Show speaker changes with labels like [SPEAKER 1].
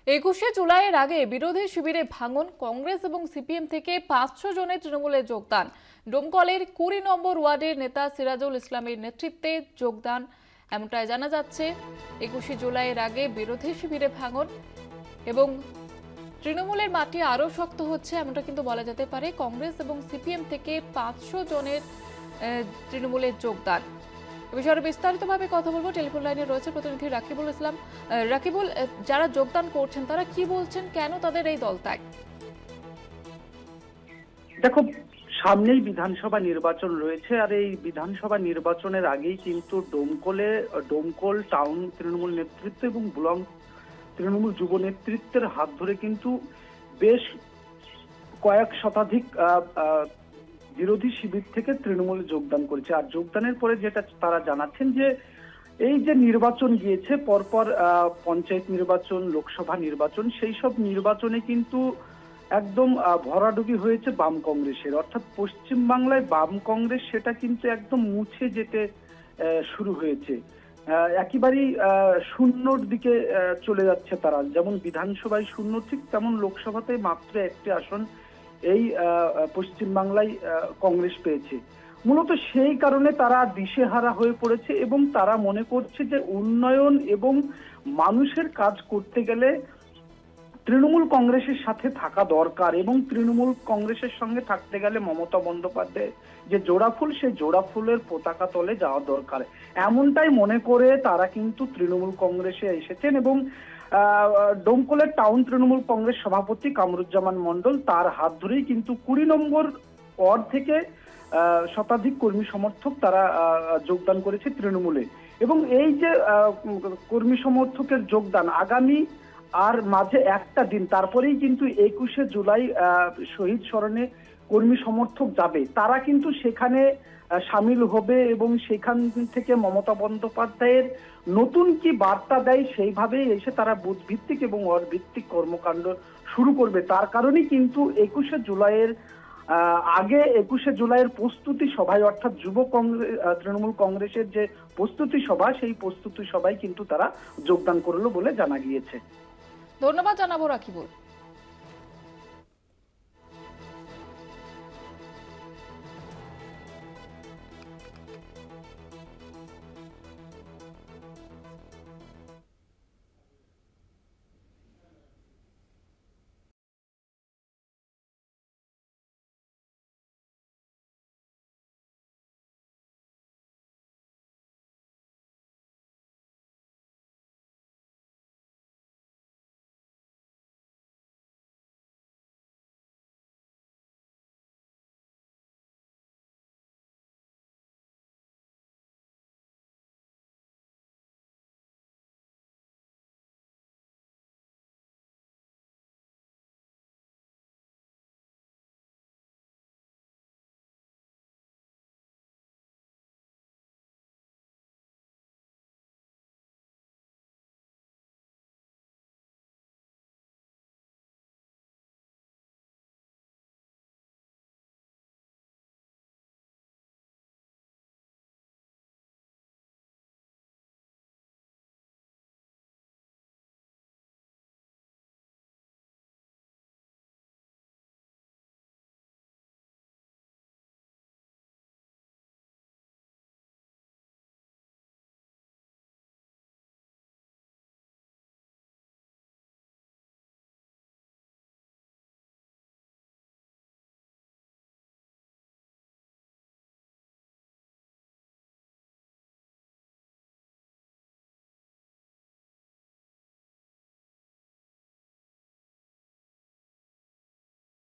[SPEAKER 1] 21শে জুলাইয়ের আগে বিরোধী শিবিরে ভাঙন, কংগ্রেস এবং সিপিএম থেকে 500 জনের তৃণমূলে যোগদান। ডোমকলের 20 নম্বর ওয়ার্ডের নেতা সিরাজুল ইসলামের নেতৃত্বে যোগদান এমনটাই জানা যাচ্ছে। 21শে জুলাইয়ের আগে বিরোধী শিবিরে ভাঙন এবং তৃণমূলের মাটি আরও শক্ত হচ্ছে এমনটা কিন্তু বলা যেতে পারে। কংগ্রেস এবং সিপিএম থেকে 500 জনের তৃণমূলে যোগদান। এ বিষয়ে বিস্তারিতভাবে কথা বলবো। টেলিফোন লাইনে রয়েছে প্রতিনিধি রাকিবুল ইসলাম। রাকিবুল, যারা যোগদান করছেন তারা কি বলছেন, কেন তাদের এই দল ত্যাগ?
[SPEAKER 2] দেখো, সামনেই বিধানসভা নির্বাচন রয়েছে, আর এই বিধানসভা নির্বাচনের আগেই কিন্তু ডোমকল টাউন তৃণমূল নেতৃত্ব এবং ব্লক তৃণমূল যুব নেতৃত্বের হাত ধরে কিন্তু বেশ কয়েক শতাধিক বিরোধী শিবির থেকে তৃণমূলে যোগদান করেছে। আর যোগদানের পরে যেটা তারা জানাচ্ছেন যে এই যে নির্বাচন গিয়েছে পরপর পঞ্চায়েত নির্বাচন, লোকসভা নির্বাচন, সেই সব নির্বাচনে কিন্তু একদম ভরাডুবি হয়েছে বাম কংগ্রেসের, অর্থাৎ পশ্চিমবাংলায় বাম কংগ্রেস সেটা কিন্তু একদম মুছে যেতে শুরু হয়েছে। একেবারেই শূন্যর দিকে চলে যাচ্ছে তারা। যেমন বিধানসভায় শূন্য, ঠিক তেমন লোকসভাতে মাত্র একটি আসন এই পশ্চিমবাংলায় কংগ্রেস পেয়েছে। মূলত সেই কারণে তারা দিশেহারা হয়ে পড়েছে এবং তারা মনে করছে যে উন্নয়ন এবং মানুষের কাজ করতে গেলে তৃণমূল কংগ্রেসের সাথে থাকা দরকার, এবং তৃণমূল কংগ্রেসের সঙ্গে থাকতে গেলে মমতা বন্দ্যোপাধ্যায় যে জোড়াফুল, সেই জোড়াফুলের পতাকা তলে যাওয়া দরকার। এমনটাই মনে করে তারা কিন্তু তৃণমূল কংগ্রেসে এসেছেন এবং ডোমকলের টাউন তৃণমূল কংগ্রেস সভাপতি কামরুজ্জামান মণ্ডল, তার হাত ধরেই কিন্তু 20 নম্বর ওয়ার্ড থেকে শতাধিক কর্মী সমর্থক তারা যোগদান করেছে তৃণমূলে। এবং এই যে কর্মী সমর্থকের যোগদান, আগামী আর মাঝে একটা দিন তারপরেই কিন্তু 21শে জুলাই শহীদ স্মরণে কর্মী সমর্থক যাবে, তারা কিন্তু সেখানে সামিল হবে এবং সেখান থেকে মমতা বন্দ্যোপাধ্যায়ের নতুন কি বার্তা দেয় সেইভাবেই এসে তারা বুথ ভিত্তিক এবং ওয়ার্ড ভিত্তিক কর্মকাণ্ড শুরু করবে। তার কারণেই কিন্তু 21শে জুলাইয়ের আগে 21শে জুলাইয়ের প্রস্তুতি সভায়, অর্থাৎ যুব কংগ্রেস তৃণমূল কংগ্রেসের যে প্রস্তুতি সভা, সেই প্রস্তুতি সভায় কিন্তু তারা যোগদান করলো বলে জানা গিয়েছে।
[SPEAKER 1] ধন্যবাদ জানাবো রাকিবুল।